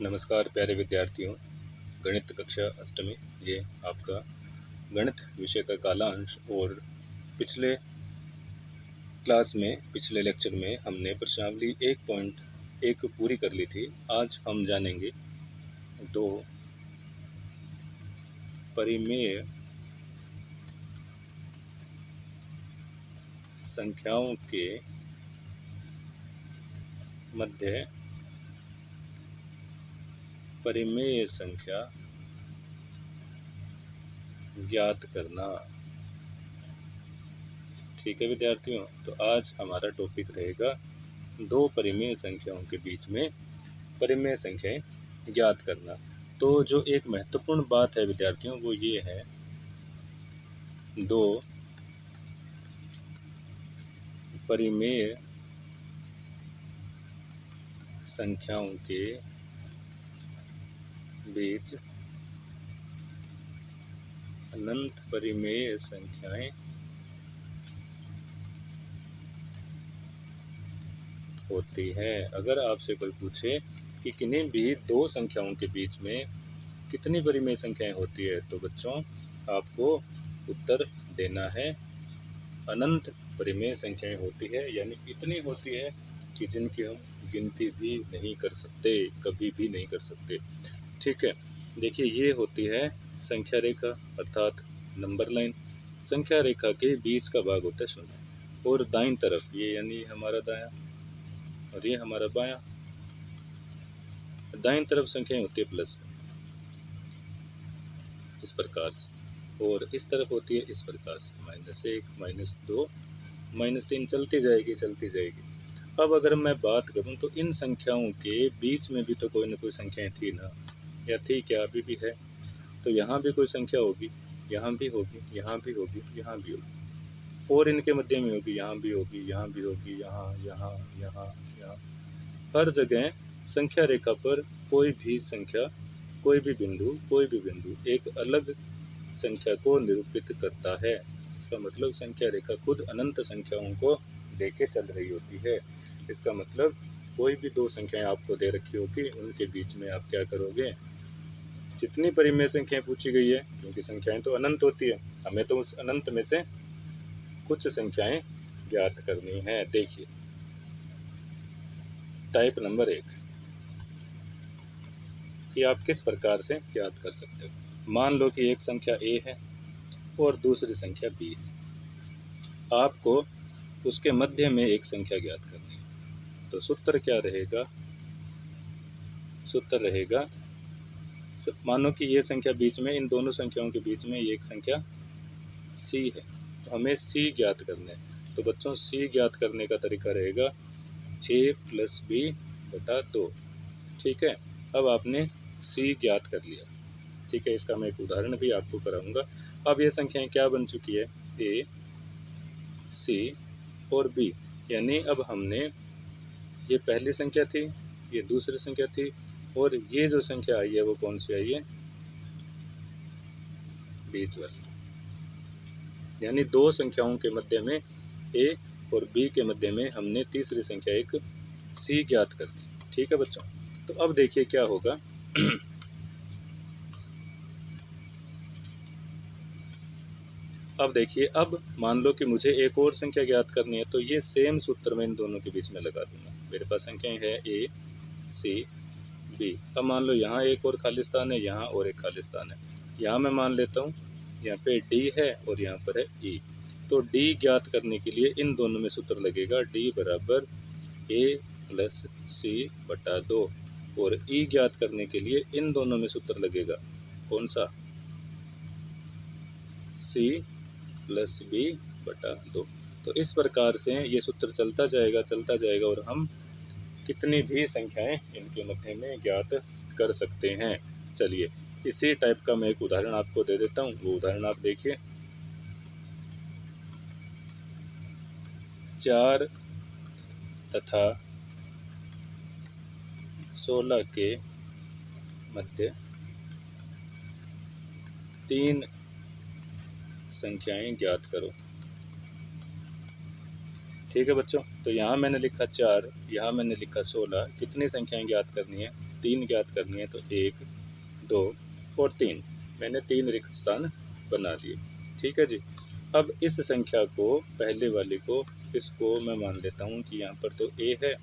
नमस्कार प्यारे विद्यार्थियों। गणित कक्षा अष्टमी, ये आपका गणित विषय का काला अंश। और पिछले पिछले लेक्चर में हमने प्रश्नावली 1.1 पूरी कर ली थी। आज हम जानेंगे दो परिमेय संख्याओं के मध्य परिमेय संख्या ज्ञात करना। ठीक है विद्यार्थियों, तो आज हमारा टॉपिक रहेगा दो परिमेय संख्याओं के बीच में परिमेय संख्याएं ज्ञात करना। तो जो एक महत्वपूर्ण बात है विद्यार्थियों, वो ये है, दो परिमेय संख्याओं के बीच अनंत परिमेय संख्याएं होती है। अगर आपसे कोई पूछे कि किन्हीं भी दो संख्याओं के बीच में कितनी परिमेय संख्याएं होती है, तो बच्चों आपको उत्तर देना है अनंत परिमेय संख्याएं होती है, यानी इतनी होती है कि जिनकी हम गिनती भी नहीं कर सकते, कभी भी नहीं कर सकते। ठीक है, देखिए ये होती है संख्या रेखा अर्थात नंबर लाइन। संख्या रेखा के बीच का भाग होता है शून्य, और दाईं तरफ ये यानी हमारा दायां और ये हमारा बायां। दाईं तरफ संख्याएं होती है प्लस इस प्रकार से, और इस तरफ होती है इस प्रकार से, -1 -2 -3 चलती जाएगी। अब अगर मैं बात करूं तो इन संख्याओं के बीच में भी तो कोई ना कोई संख्याएं थी ना, या थी क्या, अभी भी है। तो यहाँ भी कोई संख्या होगी, यहाँ भी होगी, यहाँ भी होगी, यहाँ भी होगी, और इनके मध्य में होगी, यहाँ भी होगी, यहाँ भी होगी, यहाँ यहाँ यहाँ यहाँ। हर जगह संख्या रेखा पर कोई भी संख्या, कोई भी बिंदु एक अलग संख्या को निरूपित करता है। इसका मतलब संख्या रेखा खुद अनंत संख्याओं को लेके चल रही होती है। इसका मतलब कोई भी दो संख्याएं आपको दे रखी होगी, उनके बीच में आप क्या करोगे, जितनी परिमेय संख्याएं पूछी गई है, क्योंकि संख्याएं तो अनंत होती है, हमें तो उस अनंत में से कुछ संख्याएं ज्ञात करनी है। देखिए टाइप नंबर 1 कि आप किस प्रकार से ज्ञात कर सकते हो। मान लो कि एक संख्या a है और दूसरी संख्या b है। आपको उसके मध्य में एक संख्या ज्ञात करनी है। तो सूत्र क्या रहेगा, सूत्र रहेगा, मानो कि ये संख्या बीच में, इन दोनों संख्याओं के बीच में ये एक संख्या c है, तो हमें c ज्ञात करना है। तो बच्चों c ज्ञात करने का तरीका रहेगा a + b/2। ठीक है, अब आपने c ज्ञात कर लिया। ठीक है, इसका मैं एक उदाहरण भी आपको कराऊंगा। अब ये संख्याएं क्या बन चुकी है, a, c और b, यानी अब हमने, ये पहली संख्या थी, ये दूसरी संख्या थी, और ये जो संख्या आई है वो कौन सी आई है, बीच वाली। यानी दो संख्याओं के मध्य में a और b के मध्य में हमने तीसरी संख्या एक c ज्ञात कर दी। ठीक है बच्चों, तो अब देखिए क्या होगा। अब देखिए, अब मान लो कि मुझे एक और संख्या ज्ञात करनी है, तो ये सेम सूत्र मैं इन दोनों के बीच में लगा दूंगा। मेरे पास संख्याएं है a, c, b। अब मान लो यहाँ एक और खाली स्थान है, यहाँ और एक खाली स्थान है। यहाँ मैं मान लेता हूँ यहाँ पे d है और यहाँ पर है e। तो d ज्ञात करने के लिए इन दोनों में सूत्र लगेगा, d बराबर a + c/2, और e ज्ञात करने के लिए इन दोनों में सूत्र लगेगा, कौन सा, c + b/2। तो इस प्रकार से ये सूत्र चलता जाएगा और हम कितनी भी संख्याएं इनके मध्य में ज्ञात कर सकते हैं। चलिए इसी टाइप का मैं एक उदाहरण आपको दे देता हूँ, वो उदाहरण आप देखिए। 4 तथा 16 के मध्य 3 संख्याएं ज्ञात करो। ठीक है बच्चों, तो यहाँ मैंने लिखा 4, यहाँ मैंने लिखा 16, कितनी संख्याएं ज्ञात करनी है, 3 ज्ञात करनी है तो 1, 2 और 3 मैंने 3 रिक्त स्थान बना दिए। ठीक है जी। अब इस संख्या को, पहले वाले को, इसको मैं मान लेता हूँ कि यहाँ पर तो a है,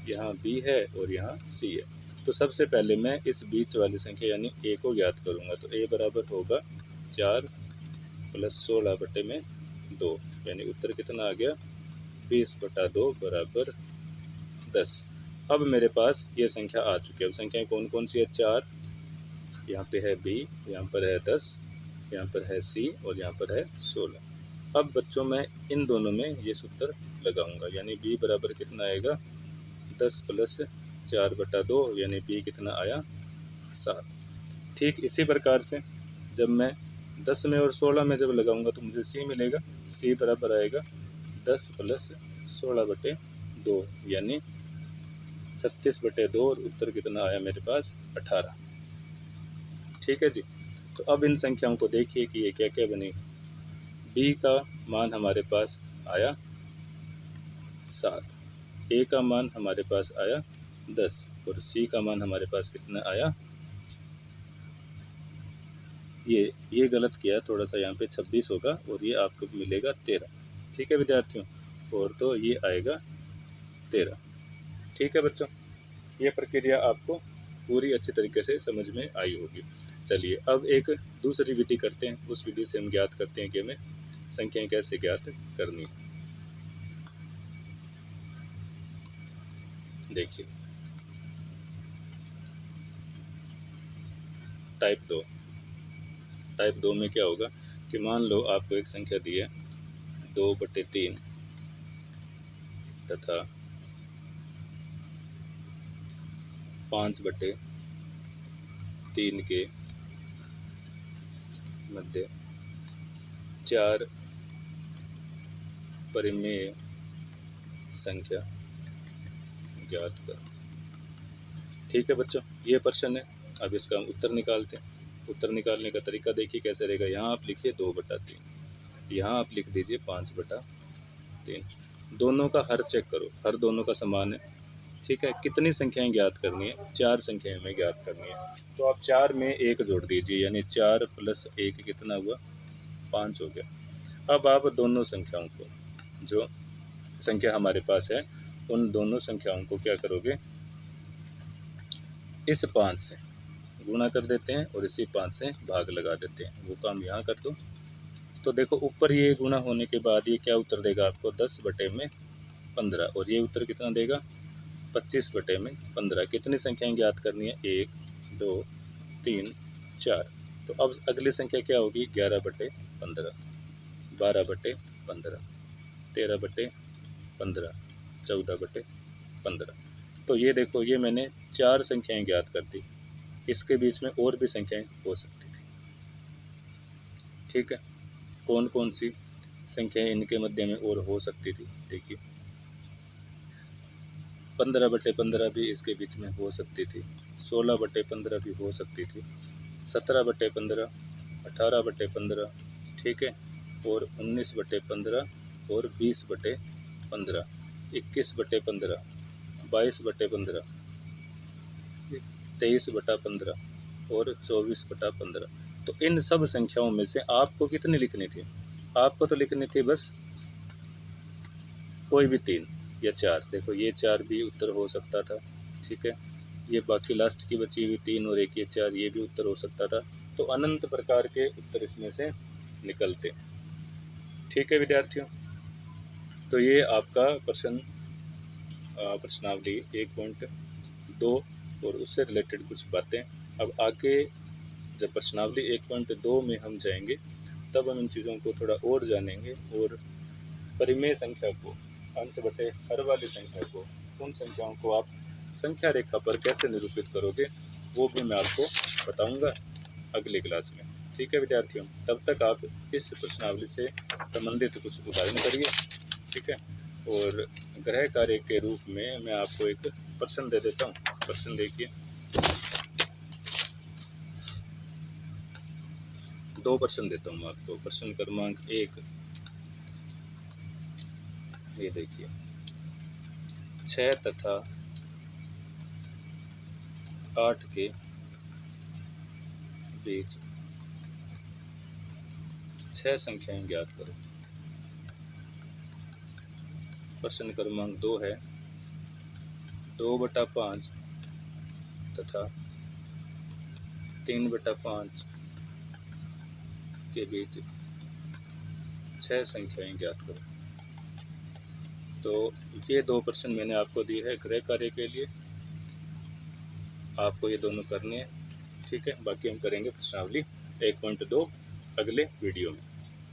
यहाँ b है और यहाँ c है। तो सबसे पहले मैं इस बीच वाली संख्या यानी a को ज्ञात करूँगा। तो a बराबर होगा 4 + 16/2 यानी उत्तर कितना आ गया 20/2 बराबर 10। अब मेरे पास ये संख्या आ चुकी है। अब संख्याएं कौन कौन सी है? 4, यहाँ पे है b, यहाँ पर है 10, यहाँ पर है c और यहाँ पर है 16। अब बच्चों मैं इन दोनों में ये सूत्र लगाऊंगा, यानी b बराबर कितना आएगा 10 + 4/2 यानी b कितना आया 7। ठीक इसी प्रकार से जब मैं 10 में और 16 में जब लगाऊंगा तो मुझे c मिलेगा। c बराबर आएगा 10 + 16/2 यानी 36/2 और उत्तर कितना आया मेरे पास 18। ठीक है जी। तो अब इन संख्याओं को देखिए कि ये क्या क्या बनी। b का मान हमारे पास आया 7, a का मान हमारे पास आया 10 और c का मान हमारे पास कितना आया, ये गलत किया थोड़ा सा, यहाँ पे 26 होगा और ये आपको मिलेगा 13। ठीक है विद्यार्थियों, और तो ये आएगा 13। ठीक है बच्चों, ये प्रक्रिया आपको पूरी अच्छी तरीके से समझ में आई होगी। चलिए अब एक दूसरी विधि करते हैं, उस विधि से हम ज्ञात करते हैं कि हमें संख्याएं कैसे ज्ञात करनी है। देखिए टाइप 2 में क्या होगा कि मान लो आपको एक संख्या दी है 2/3 तथा 5/3 के मध्य 4 परिमेय संख्या ज्ञात कर। ठीक है बच्चों, ये प्रश्न है। अब इसका हम उत्तर निकालते हैं। उत्तर निकालने का तरीका देखिए कैसे रहेगा। यहाँ आप लिखिए 2/3, यहाँ आप लिख दीजिए 5/3। दोनों का हर चेक करो, हर दोनों का समान है। ठीक है, कितनी संख्याएं ज्ञात करनी है? 4 संख्याएं हमें ज्ञात करनी है। तो आप 4 में 1 जोड़ दीजिए, यानी 4 + 1 कितना हुआ 5 हो गया। अब आप दोनों संख्याओं को, जो संख्या हमारे पास है उन दोनों संख्याओं को क्या करोगे, इस 5 से गुणा कर देते हैं और इसी 5 से भाग लगा देते हैं। वो काम यहाँ कर दो। तो देखो ऊपर ये गुणा होने के बाद ये क्या उत्तर देगा आपको 10/15 और ये उत्तर कितना देगा 25/15। कितनी संख्याएं ज्ञात करनी है? 1, 2, 3, 4। तो अब अगली संख्या क्या होगी 11/15, 12/15, 13/15, 14/15। तो ये देखो, ये मैंने 4 संख्याएं ज्ञात कर दी। इसके बीच में और भी संख्याएं हो सकती थी। ठीक है, कौन कौन सी संख्याएं इनके मध्य में और हो सकती थी? देखिए 15/15 भी इसके बीच में हो सकती थी, 16/15 भी हो सकती थी, 17/15, 18/15, ठीक है, और 19/15 और 20/15, 21/15, 22/15, 23/15 और 24/15। तो इन सब संख्याओं में से आपको कितनी लिखनी थी? आपको तो लिखनी थी बस कोई भी 3 या 4। देखो ये 4 भी उत्तर हो सकता था। ठीक है, ये बाकी लास्ट की बची हुई 3 और एक ये 4, ये भी उत्तर हो सकता था। तो अनंत प्रकार के उत्तर इसमें से निकलते। ठीक है विद्यार्थियों, तो ये आपका प्रश्नावली 1.2 और उससे रिलेटेड कुछ बातें। अब आगे जब प्रश्नावली 1.2 में हम जाएंगे तब हम इन चीज़ों को थोड़ा और जानेंगे और परिमेय संख्या को, अंश बटे हर वाली संख्या को, उन संख्याओं को आप संख्या रेखा पर कैसे निरूपित करोगे वो भी मैं आपको बताऊंगा अगली क्लास में। ठीक है विद्यार्थियों, तब तक आप इस प्रश्नावली से संबंधित कुछ उदाहरण करिए। ठीक है, और गृह कार्य के रूप में मैं आपको एक प्रश्न दे देता हूँ। प्रश्न देखिए, 2 प्रश्न देता हूँ मैं आपको। प्रश्न क्रमांक 1, ये देखिए, 6 तथा 8 के बीच 6 संख्याएं ज्ञात करो। प्रश्न क्रमांक 2 है 2/5 तथा 3/5 के बीच 6 संख्याएं ज्ञात करो। तो ये 2 प्रश्न मैंने आपको दिए हैं गृह कार्य के लिए, आपको ये दोनों करने हैं, ठीक है। बाकी हम करेंगे प्रश्नावली 1.2 अगले वीडियो में।